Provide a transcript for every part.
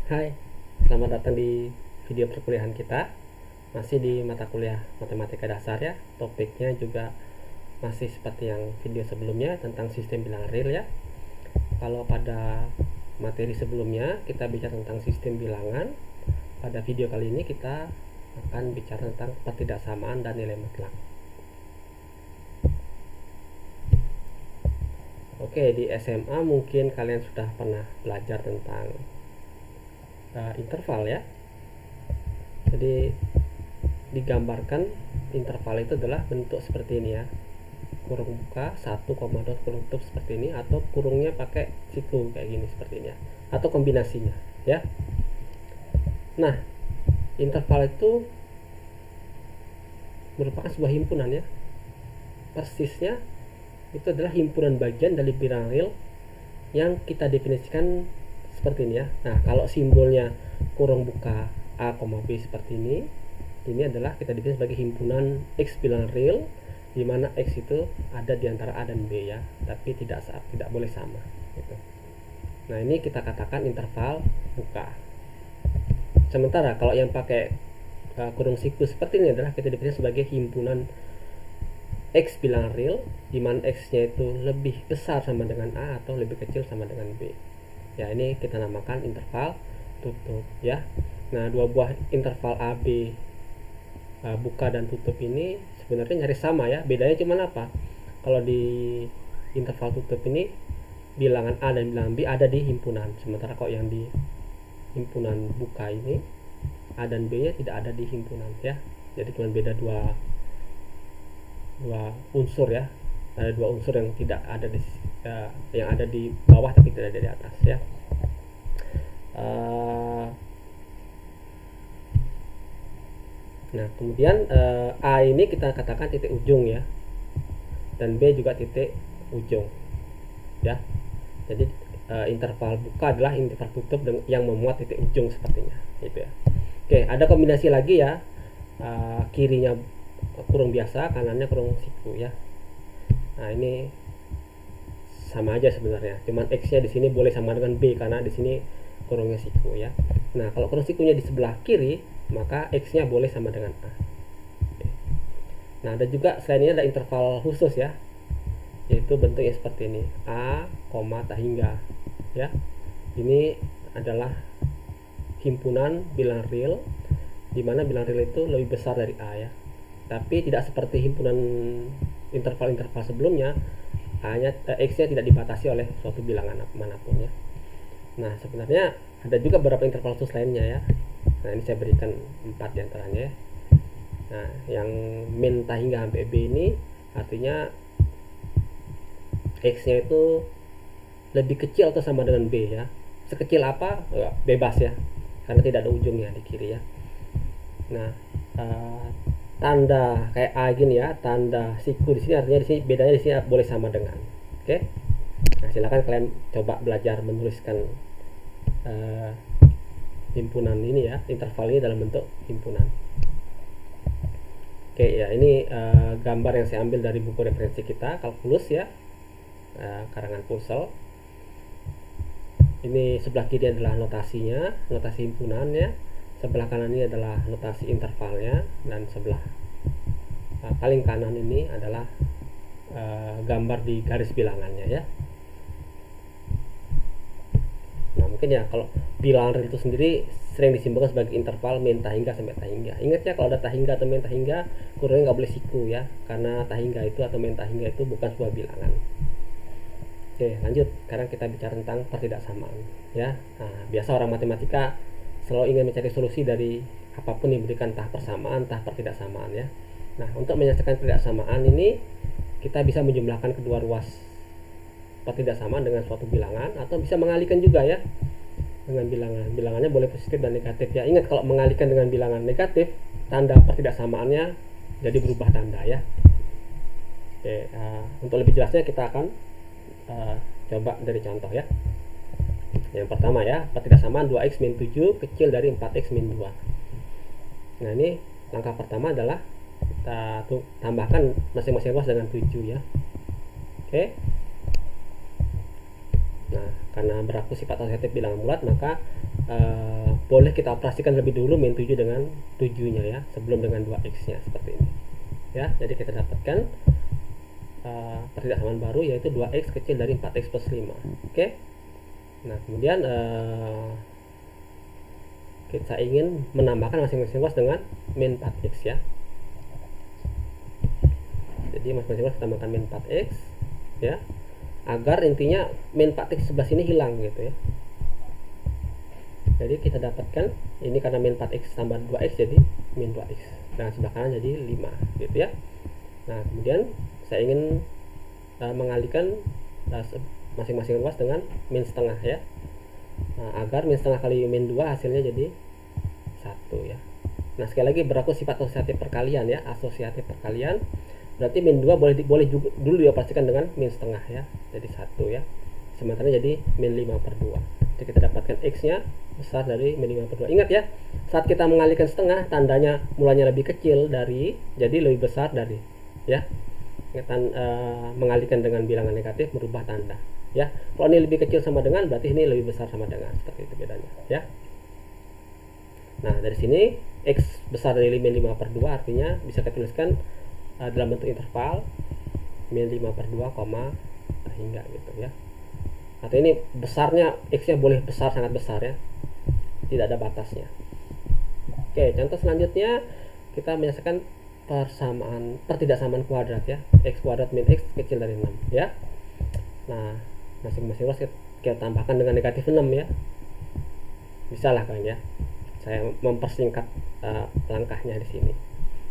Hai, selamat datang di video perkuliahan kita. Masih di mata kuliah matematika dasar ya. Topiknya juga masih seperti yang video sebelumnya tentang sistem bilangan real ya. Kalau pada materi sebelumnya kita bicara tentang sistem bilangan, pada video kali ini kita akan bicara tentang pertidaksamaan dan nilai mutlak. Oke, di SMA mungkin kalian sudah pernah belajar tentang interval ya. Jadi digambarkan interval itu adalah bentuk seperti ini ya, kurung buka 1, dot kurung tutup seperti ini, atau kurungnya pakai siku kayak gini seperti ini ya, atau kombinasinya ya. Nah, interval itu merupakan sebuah himpunan ya. Persisnya itu adalah himpunan bagian dari bilangan real yang kita definisikan seperti ini ya. Nah, kalau simbolnya kurung buka A, B seperti ini adalah kita definisikan sebagai himpunan X bilangan real, di mana X itu ada di antara A dan B ya, tapi tidak boleh sama gitu. Nah, ini kita katakan interval buka. Sementara kalau yang pakai kurung siku seperti ini adalah kita definisikan sebagai himpunan X bilangan real, di mana X-nya itu lebih besar sama dengan A atau lebih kecil sama dengan B. Ya, ini kita namakan interval tutup ya. Nah, dua buah interval AB buka dan tutup ini sebenarnya nyaris sama ya. Bedanya cuma apa? Kalau di interval tutup ini bilangan A dan bilangan B ada di himpunan, sementara kalau yang di himpunan buka ini A dan B nya tidak ada di himpunan ya. Jadi cuma beda dua unsur ya. Ada dua unsur yang tidak ada di yang ada di bawah tapi tidak ada di atas ya. Nah, kemudian A ini kita katakan titik ujung ya, dan B juga titik ujung ya. Jadi interval buka adalah interval tutup yang memuat titik ujung sepertinya gitu ya. Oke, ada kombinasi lagi ya. Kirinya kurung biasa, kanannya kurung siku ya. Nah, ini sama aja sebenarnya, cuman X nya di sini boleh sama dengan B karena di sini kurungnya siku ya. Nah, kalau kurung sikunya di sebelah kiri, maka X nya boleh sama dengan A. Nah, ada juga selain ini ada interval khusus ya, yaitu bentuknya seperti ini, A, tak hingga ya. Ini adalah himpunan bilangan real, di mana bilangan real itu lebih besar dari A ya. Tapi tidak seperti himpunan interval-interval sebelumnya, X-nya tidak dibatasi oleh suatu bilangan manapun ya. Nah, sebenarnya ada juga beberapa interval khusus lainnya ya. Nah, ini saya berikan 4 diantaranya ya. Nah, yang min tak hingga sampai B ini artinya X-nya itu lebih kecil atau sama dengan B ya. Sekecil apa? Bebas ya, karena tidak ada ujungnya di kiri ya. Nah, tanda kayak A gini ya, tanda siku di sini artinya di sini bedanya di sini boleh sama dengan. Oke. Nah, silakan kalian coba belajar menuliskan himpunan ini ya, interval ini dalam bentuk himpunan. Oke ya, ini gambar yang saya ambil dari buku referensi kita, kalkulus ya, karangan Purcell. Ini sebelah kiri adalah notasinya, notasi himpunannya. Sebelah kanan ini adalah notasi intervalnya, dan sebelah paling kanan ini adalah gambar di garis bilangannya ya. Nah, mungkin ya kalau bilangan real itu sendiri sering disimbolkan sebagai interval min tak hingga sampai tak hingga. Ingat ya, kalau ada tak hingga atau min tak hingga, kurungnya nggak boleh siku ya, karena tak hingga itu atau min tak hingga itu bukan sebuah bilangan. Oke, lanjut. Sekarang kita bicara tentang pertidaksamaan ya. Nah, biasa orang matematika selalu ingin mencari solusi dari apapun yang diberikan, entah persamaan, entah pertidaksamaan ya. Nah, untuk menyelesaikan pertidaksamaan ini kita bisa menjumlahkan kedua ruas pertidaksamaan dengan suatu bilangan, atau bisa mengalihkan juga ya dengan bilangan. Bilangannya boleh positif dan negatif ya. Ingat, kalau mengalihkan dengan bilangan negatif, tanda pertidaksamaannya jadi berubah tanda ya. Oke, untuk lebih jelasnya kita akan coba dari contoh ya. Yang pertama ya, pertidaksamaan 2x min 7 kecil dari 4x min 2. Nah, ini langkah pertama adalah kita tambahkan masing-masing ruas dengan 7 ya. Oke. Nah, karena berlaku sifat asosiatif bilangan bulat, maka boleh kita operasikan lebih dulu min 7 dengan 7-nya ya, sebelum dengan 2x-nya seperti ini. Ya, jadi kita dapatkan pertidaksamaan baru yaitu 2x kecil dari 4x plus 5. Oke. Nah, kemudian kita ingin menambahkan masing-masing ruas dengan min 4x ya. Jadi masing-masing ruas kita tambahkan min 4x ya, agar intinya min 4x sebelah sini hilang gitu ya. Jadi kita dapatkan ini karena min 4x tambah 2x jadi min 2x, dan sebelah kanan jadi 5 gitu ya. Nah, kemudian saya ingin mengalihkan masing-masing ruas dengan min setengah ya. Nah, agar min setengah kali min 2 hasilnya jadi 1 ya. Nah, sekali lagi berlaku sifat asosiatif perkalian ya, asosiatif perkalian. Berarti min 2 boleh juga dulu dioperasikan dengan min setengah ya, jadi 1 ya. Sementara jadi min 5 per 2. Jadi kita dapatkan x-nya besar dari min 5 per 2. Ingat ya, saat kita mengalihkan setengah, tandanya mulanya lebih kecil dari, jadi lebih besar dari ya. Mengalihkan dengan bilangan negatif merubah tanda ya. Kalau ini lebih kecil sama dengan, berarti ini lebih besar sama dengan, seperti itu bedanya ya. Nah, dari sini x besar dari min 5 per 2 artinya bisa kita tuliskan dalam bentuk interval min 5 per 2, hingga gitu ya. Atau ini besarnya x-nya boleh besar, sangat besar ya, tidak ada batasnya. Oke, contoh selanjutnya kita menyelesaikan pertidaksamaan kuadrat ya, x kuadrat min x kecil dari 6 ya. Nah, masing-masing ruas kita tambahkan dengan negatif 6 ya. Bisa lah kan ya, saya mempersingkat langkahnya di sini.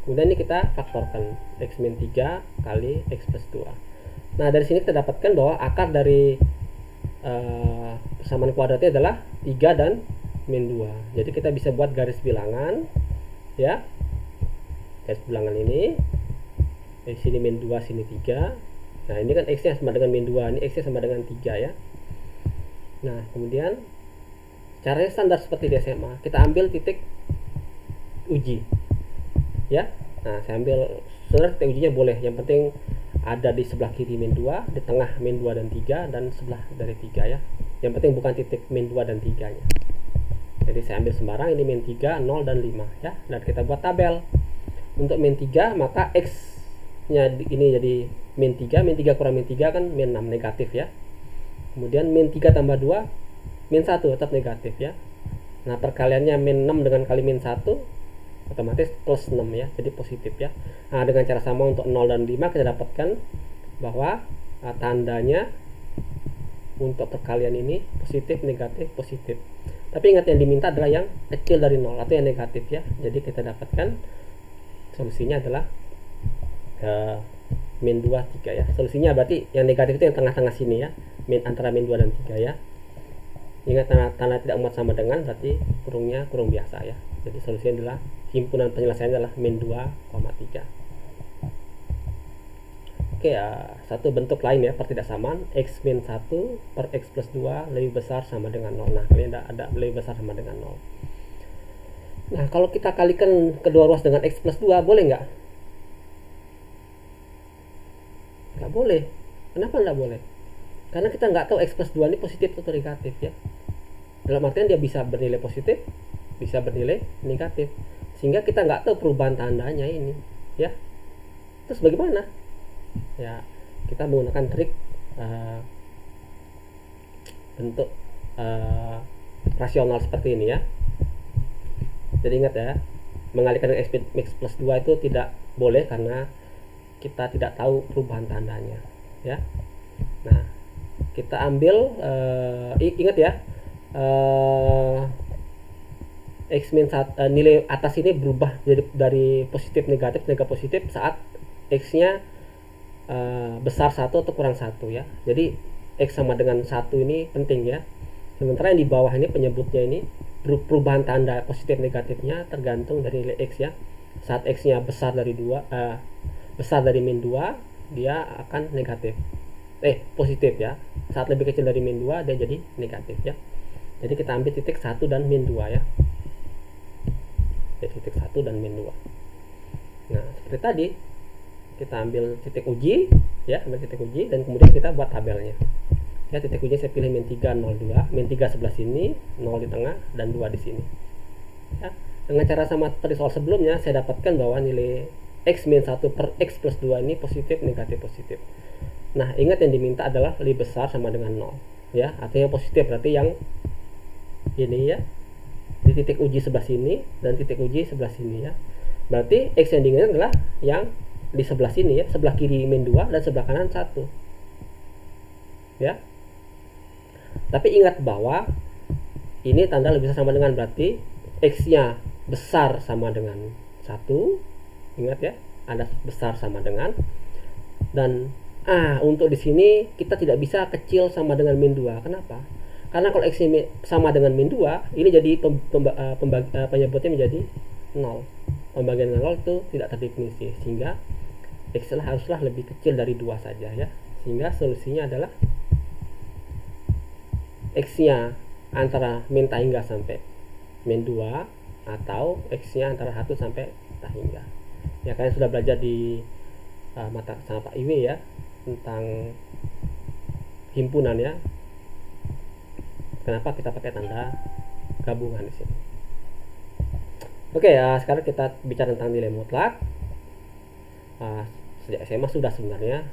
Kemudian ini kita faktorkan x min 3 kali x plus 2. Nah, dari sini kita dapatkan bahwa akar dari persamaan kuadratnya adalah 3 dan min 2. Jadi kita bisa buat garis bilangan ya. Garis bilangan ini di sini min 2, sini 3. Nah, ini kan x-nya sama dengan min 2, ini x-nya sama dengan 3 ya. Nah, kemudian caranya standar seperti di SMA. Kita ambil titik uji ya. Nah, saya ambil sebenarnya titik ujinya boleh, yang penting ada di sebelah kiri min 2, di tengah min 2 dan 3, dan sebelah dari 3 ya. Yang penting bukan titik min 2 dan 3 nya. Jadi saya ambil sembarang, ini min 3, 0 dan 5 ya. Dan kita buat tabel. Untuk min 3 maka x nya ini jadi min 3, min 3 kurang min 3 kan min 6, negatif ya. Kemudian min 3 tambah 2 min 1 tetap negatif ya. Nah, perkaliannya min 6 dengan kali min 1 otomatis plus 6 ya, jadi positif ya. Nah, dengan cara sama untuk 0 dan 5 kita dapatkan bahwa tandanya untuk perkalian ini positif, negatif, positif. Tapi ingat, yang diminta adalah yang kecil dari 0 atau yang negatif ya. Jadi kita dapatkan solusinya adalah min 2, 3 ya. Solusinya berarti yang negatif itu yang tengah-tengah sini ya, antara min 2 dan 3 ya. Ingat, tanda tidak muat sama dengan berarti kurungnya kurung biasa ya. Jadi solusinya adalah, himpunan penyelesaiannya adalah min 2,3. Oke ya, satu bentuk lain ya pertidaksamaan x min 1 per x plus 2 lebih besar sama dengan 0. Nah, kali ini ada lebih besar sama dengan 0. Nah, kalau kita kalikan kedua ruas dengan x plus 2 boleh nggak? Nggak boleh. Kenapa nggak boleh? Karena kita nggak tahu x plus 2 ini positif atau negatif ya. Dalam artian dia bisa bernilai positif, bisa bernilai negatif, sehingga kita nggak tahu perubahan tandanya ini ya. Terus bagaimana ya? Kita menggunakan trik bentuk rasional seperti ini ya. Jadi ingat ya, mengalihkan x plus 2 itu tidak boleh karena kita tidak tahu perubahan tandanya ya. Nah, kita ambil ingat ya, x min 1, nilai atas ini berubah dari positif negatif positif saat x nya besar 1 atau kurang 1 ya. Jadi x sama dengan 1 ini penting ya. Sementara yang di bawah ini penyebutnya ini perubahan tanda positif negatifnya tergantung dari nilai x ya. Saat x nya besar dari min 2 dia akan negatif, positif ya. Saat lebih kecil dari min 2 dia jadi negatif ya. Jadi kita ambil titik 1 dan min 2 ya. Jadi titik 1 dan min 2. Nah, seperti tadi kita ambil titik uji ya, ambil titik uji dan kemudian kita buat tabelnya. Ya, titik ujinya saya pilih min 3, 0, 2. Min 3 sebelah sini, 0 di tengah, dan 2 di sini. Ya, dengan cara sama seperti soal sebelumnya, saya dapatkan bahwa nilai x min 1 per x plus 2 ini positif, negatif, positif. Nah, ingat yang diminta adalah lebih besar sama dengan 0. Ya, artinya positif, berarti yang ini ya, di titik uji sebelah sini dan titik uji sebelah sini ya. Berarti x yang diinginkan adalah yang di sebelah sini ya, sebelah kiri min 2 dan sebelah kanan 1. Ya. Tapi ingat bahwa ini tanda lebih besar sama dengan, berarti x-nya besar sama dengan 1. Ingat ya, ada besar sama dengan. Dan untuk di sini kita tidak bisa kecil sama dengan min 2. Kenapa? Karena kalau x sama dengan min 2, ini jadi penyebutnya menjadi 0. Pembagian dengan 0 itu tidak terdefinisi, sehingga x haruslah lebih kecil dari 2 saja ya. Sehingga solusinya adalah x-nya antara min tak hingga sampai min 2, atau x-nya antara 1 sampai tak hingga. Ya, kalian sudah belajar di mata sama Pak Iwe ya, tentang himpunan ya. Kenapa kita pakai tanda gabungan di sini? Oke, sekarang kita bicara tentang nilai mutlak. Sejak SMA sudah sebenarnya.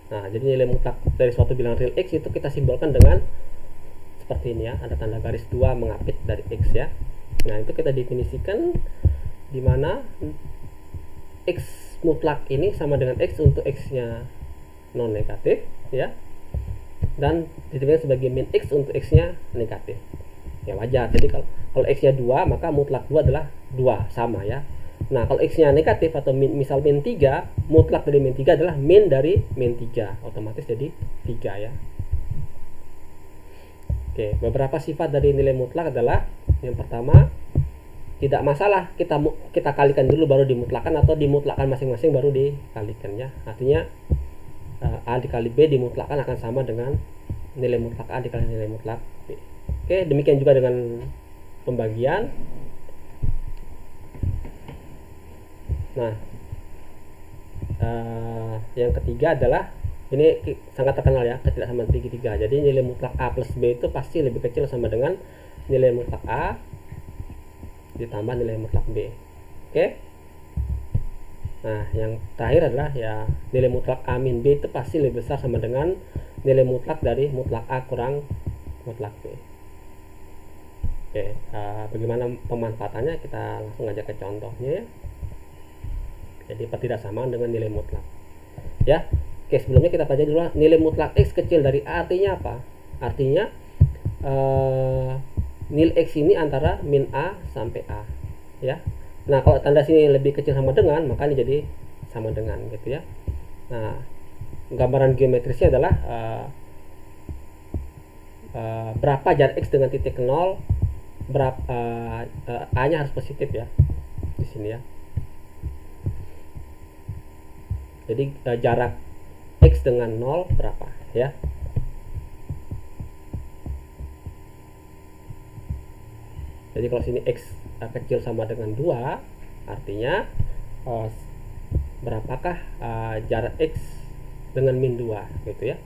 Nah, jadi nilai mutlak dari suatu bilangan real x itu kita simbolkan dengan seperti ini ya, ada tanda garis 2 mengapit dari x ya. Nah, itu kita definisikan di mana x mutlak ini sama dengan x untuk x-nya non negatif ya, dan didefinisikan sebagai min x untuk x-nya negatif. Ya, wajar. Jadi kalau x-nya 2, maka mutlak 2 adalah 2, sama ya. Nah, kalau x-nya negatif atau misal min 3, mutlak dari min 3 adalah min dari min 3, otomatis jadi 3 ya. Oke, beberapa sifat dari nilai mutlak adalah, yang pertama, tidak masalah kita kalikan dulu baru dimutlakan, atau dimutlakan masing-masing baru dikalikan ya. Artinya A dikali B dimutlakan akan sama dengan nilai mutlak A dikali nilai mutlak B. Oke, demikian juga dengan pembagian. Nah, yang ketiga adalah, ini sangat terkenal ya, ketidaksamaan segitiga. Jadi nilai mutlak A plus B itu pasti lebih kecil sama dengan nilai mutlak A ditambah nilai mutlak B. Oke. Nah, yang terakhir adalah ya, nilai mutlak A min B itu pasti lebih besar sama dengan nilai mutlak dari mutlak A kurang mutlak B. Oke, bagaimana pemanfaatannya, kita langsung aja ke contohnya ya. Jadi pertidaksamaan dengan nilai mutlak ya. Oke, sebelumnya kita pelajari dulu nilai mutlak x kecil dari A artinya apa? Artinya nilai x ini antara min A sampai A ya. Nah, kalau tanda sini lebih kecil sama dengan, maka ini jadi sama dengan gitu ya. Nah, gambaran geometrisnya adalah berapa jarak x dengan titik 0, berapa A-nya harus positif ya di sini ya. Jadi jarak x dengan 0 berapa ya. Jadi kalau sini x kecil sama dengan 2, artinya berapakah jarak x dengan min 2 gitu ya.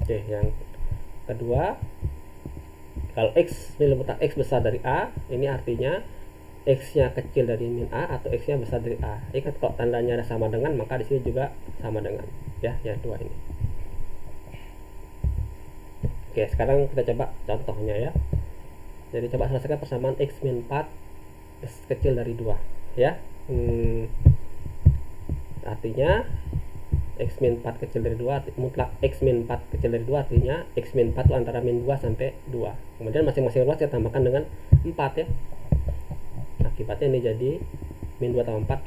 Oke, yang kedua, kalau x nilai mutlak x besar dari A, ini artinya x-nya kecil dari min A atau x-nya besar dari A. Ingat, kalau tandanya ada sama dengan, maka di sini juga sama dengan ya, yang dua ini. Oke, sekarang kita coba contohnya ya. Jadi coba selesaikan persamaan x min 4 kecil dari 2 ya. Artinya x min 4 kecil dari 2, mutlak x min 4 kecil dari 2, artinya x min 4 itu antara min 2 sampai 2. Kemudian masing-masing ruas saya tambahkan dengan 4 ya. Akibatnya ini jadi min 2 tambah 4,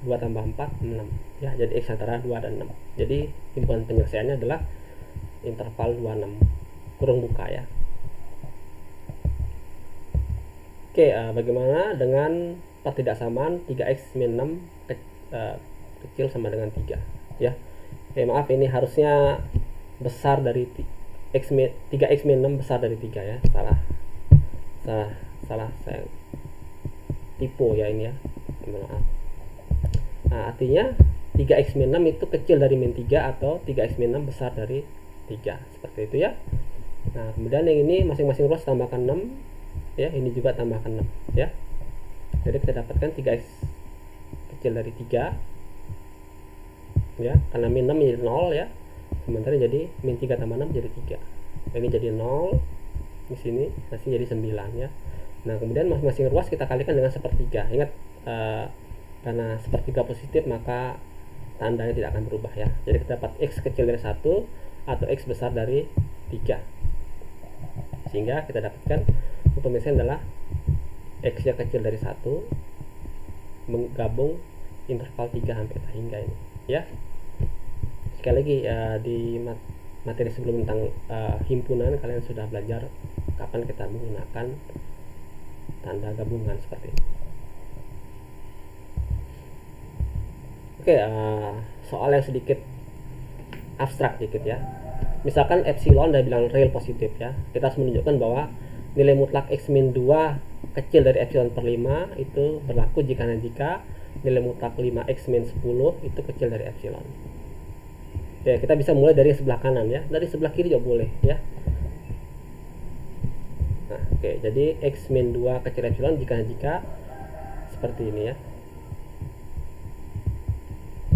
2 tambah 4, 6 ya. Jadi x antara 2 dan 6. Jadi himpunan penyelesaiannya adalah interval 26 kurung buka ya. Oke, bagaimana dengan pertidaksamaan 3x min 6 kecil sama dengan 3 ya. Oke, maaf, ini harusnya besar dari 3x min 6 besar dari 3 ya. Salah saya tipe ya ini ya. Maaf. Nah, artinya 3x min 6 itu kecil dari min 3 atau 3x min 6 besar dari 3, seperti itu ya. Nah kemudian yang ini masing-masing ruas tambahkan 6 ya, ini juga tambahkan 6 ya. Jadi kita dapatkan 3x kecil dari 3 ya, karena min 6 menjadi 0 ya, sementara jadi min 3 tambah 6 jadi 3. Ini jadi 0, di sini masih jadi 9 ya. Nah kemudian masing-masing ruas kita kalikan dengan sepertiga. Ingat karena sepertiga positif maka tandanya tidak akan berubah ya. Jadi kita dapat x kecil dari 1 atau x besar dari 3, sehingga kita dapatkan untuk misalnya adalah x yang kecil dari 1 menggabung interval 3 sampai hingga ini ya. Sekali lagi di materi sebelum tentang himpunan kalian sudah belajar kapan kita menggunakan tanda gabungan seperti ini. Oke, soal yang sedikit abstrak dikit ya. Misalkan epsilon udah bilang real positif ya, kita harus menunjukkan bahwa nilai mutlak x min 2 kecil dari epsilon per 5 itu berlaku jika nilai mutlak 5x min 10 itu kecil dari epsilon. Oke, kita bisa mulai dari sebelah kanan ya, dari sebelah kiri juga boleh ya. Nah, oke, jadi x min 2 kecil epsilon jika seperti ini ya.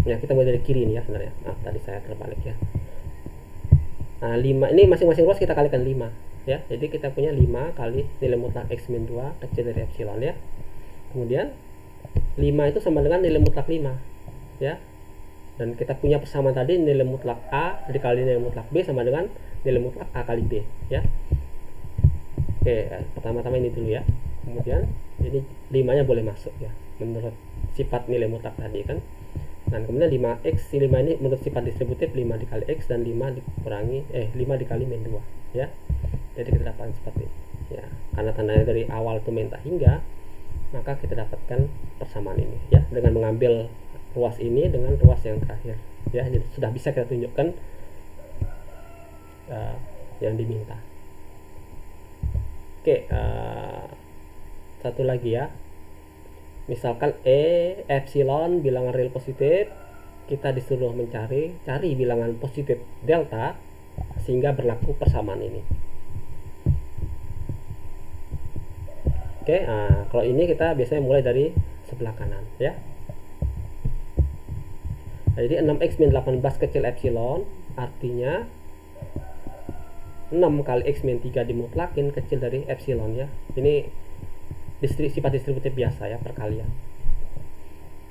Ya, kita mulai dari kiri ini ya sebenarnya. Tadi saya terbalik ya. Nah, 5 ini masing-masing ruas kita kalikan 5 ya. Jadi kita punya 5 kali nilai mutlak x min 2 kecil dari epsilon ya. Kemudian 5 itu sama dengan nilai mutlak 5 ya. Dan kita punya persamaan tadi nilai mutlak A dikali nilai mutlak B sama dengan nilai mutlak A kali B ya. Oke, pertama-tama ini dulu ya. Kemudian ini 5-nya boleh masuk ya menurut sifat nilai mutlak tadi kan. Dan kemudian 5x, 5 ini menurut sifat distributif 5 dikali x dan 5 dikurangi 5 dikali min 2 ya. Jadi kita dapatkan seperti ini ya. Karena tandanya dari awal itu min tak hingga, maka kita dapatkan persamaan ini ya dengan mengambil ruas ini dengan ruas yang terakhir ya. Jadi sudah bisa kita tunjukkan yang diminta. Oke, satu lagi ya. Misalkan epsilon bilangan real positif, kita disuruh cari bilangan positif delta sehingga berlaku persamaan ini. Oke, kalau ini kita biasanya mulai dari sebelah kanan ya. Nah, jadi 6x min 18 kecil epsilon artinya 6 kali x min 3 dimutlakin kecil dari epsilon ya. Ini sifat distributif biasa ya, perkalian.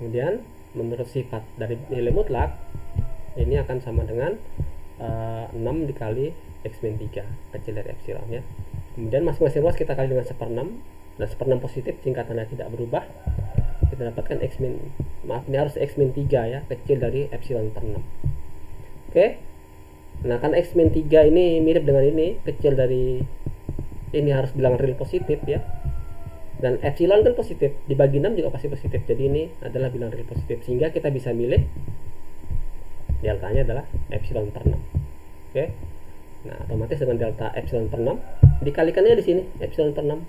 Kemudian menurut sifat dari nilai mutlak ini akan sama dengan 6 dikali x min 3 kecil dari epsilon ya. Kemudian masing-masing ruas kita kali dengan 1/6 dan 1/6 positif singkatannya tidak berubah. Kita dapatkan ini harus x min 3 ya, kecil dari epsilon per 6. Oke. Nah, kan x min 3 ini mirip dengan ini, kecil dari ini harus bilangan real positif ya. Dan epsilon kan positif, dibagi 6 juga pasti positif. Jadi ini adalah bilangan real positif, sehingga kita bisa milih deltanya adalah epsilon per 6. Oke. Nah, otomatis dengan delta epsilon per 6 dikalikannya di sini epsilon per 6.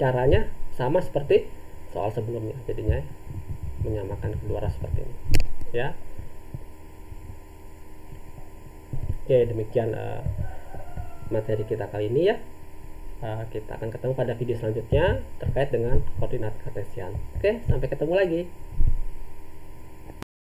Caranya sama seperti soal sebelumnya. Jadinya menyamakan kedua ras seperti ini. Ya. Oke, demikian materi kita kali ini ya. Kita akan ketemu pada video selanjutnya terkait dengan koordinat kartesian. Oke, sampai ketemu lagi.